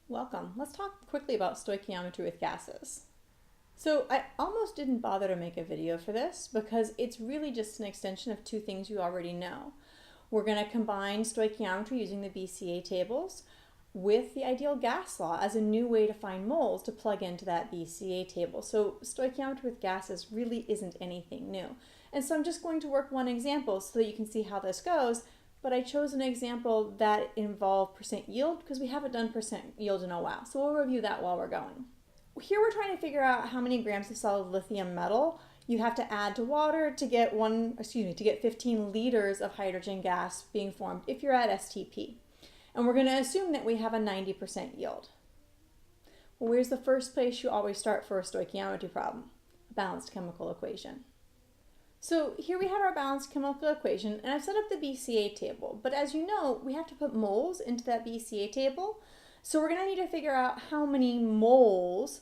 Welcome. Let's talk quickly about stoichiometry with gases. So I almost didn't bother to make a video for this because it's really just an extension of two things you already know. We're going to combine stoichiometry using the BCA tables with the ideal gas law as a new way to find moles to plug into that BCA table. So stoichiometry with gases really isn't anything new. And so I'm just going to work one example so that you can see how this goes. But I chose an example that involved percent yield because we haven't done percent yield in a while. So we'll review that while we're going. Here we're trying to figure out how many grams of solid lithium metal you have to add to water to get 15 liters of hydrogen gas being formed if you're at STP. And we're going to assume that we have a 90% yield. Well, where's the first place you always start for a stoichiometry problem? A balanced chemical equation. So here we have our balanced chemical equation, and I've set up the BCA table. But as you know, we have to put moles into that BCA table. So we're going to need to figure out how many moles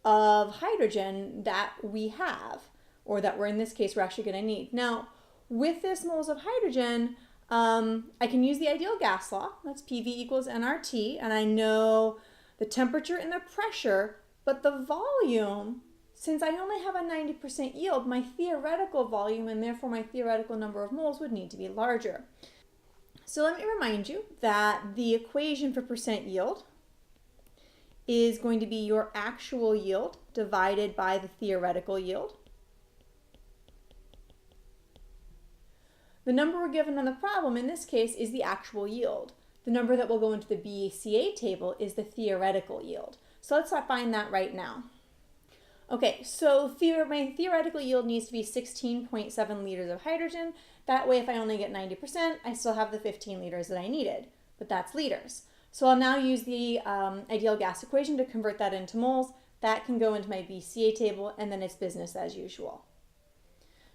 of hydrogen that we have, or that in this case we're actually going to need. Now, with this moles of hydrogen, I can use the ideal gas law. That's PV equals nRT, and I know the temperature and the pressure, but the volume, since I only have a 90% yield, my theoretical volume and therefore my theoretical number of moles would need to be larger. So let me remind you that the equation for percent yield is going to be your actual yield divided by the theoretical yield. The number we're given on the problem in this case is the actual yield. The number that will go into the BCA table is the theoretical yield. So let's find that right now. Okay, so my theoretical yield needs to be 16.7 liters of hydrogen. That way, if I only get 90%, I still have the 15 liters that I needed, but that's liters. So I'll now use the ideal gas equation to convert that into moles. That can go into my BCA table, and then it's business as usual.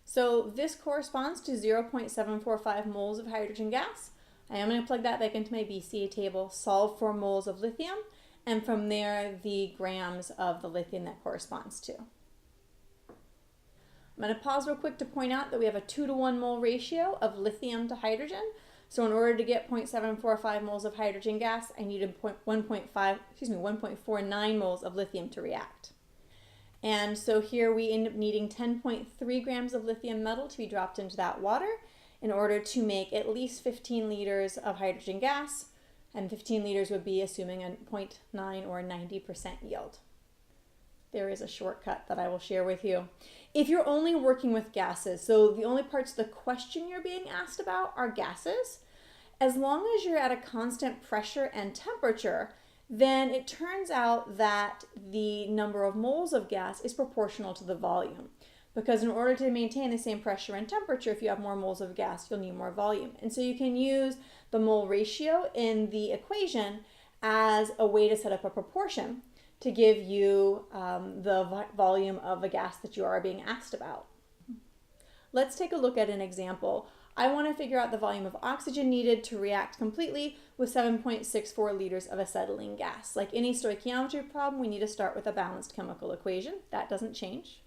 So this corresponds to 0.745 moles of hydrogen gas. I am going to plug that back into my BCA table, solve for moles of lithium, and from there, the grams of the lithium that corresponds to. I'm going to pause real quick to point out that we have a 2-to-1 mole ratio of lithium to hydrogen. So in order to get 0.745 moles of hydrogen gas, I needed 1.49 moles of lithium to react. And so here we end up needing 10.3 grams of lithium metal to be dropped into that water in order to make at least 15 liters of hydrogen gas. And 15 liters would be assuming a 0.9 or 90% yield. There is a shortcut that I will share with you. If you're only working with gases, so the only parts of the question you're being asked about are gases, as long as you're at a constant pressure and temperature, then it turns out that the number of moles of gas is proportional to the volume. Because in order to maintain the same pressure and temperature, if you have more moles of gas, you'll need more volume. And so you can use the mole ratio in the equation as a way to set up a proportion to give you the volume of a gas that you are being asked about. Let's take a look at an example. I want to figure out the volume of oxygen needed to react completely with 7.64 liters of acetylene gas. Like any stoichiometry problem, we need to start with a balanced chemical equation. That doesn't change.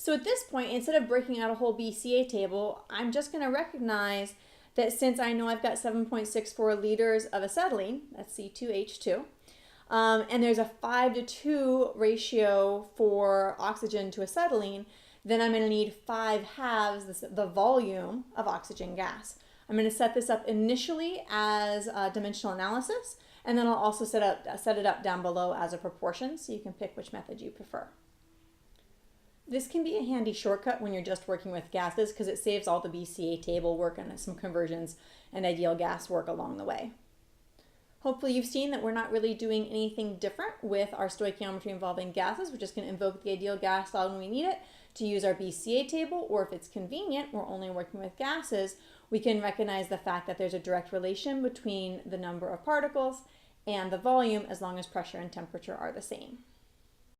So at this point, instead of breaking out a whole BCA table, I'm just going to recognize that since I know I've got 7.64 liters of acetylene, that's C2H2, and there's a 5-to-2 ratio for oxygen to acetylene, then I'm going to need 5/2 the volume of oxygen gas. I'm going to set this up initially as a dimensional analysis, and then I'll also set it up down below as a proportion, so you can pick which method you prefer. This can be a handy shortcut when you're just working with gases because it saves all the BCA table work and some conversions and ideal gas work along the way. Hopefully you've seen that we're not really doing anything different with our stoichiometry involving gases. We're just going to invoke the ideal gas law when we need it to use our BCA table, or if it's convenient, we're only working with gases, we can recognize the fact that there's a direct relation between the number of particles and the volume as long as pressure and temperature are the same.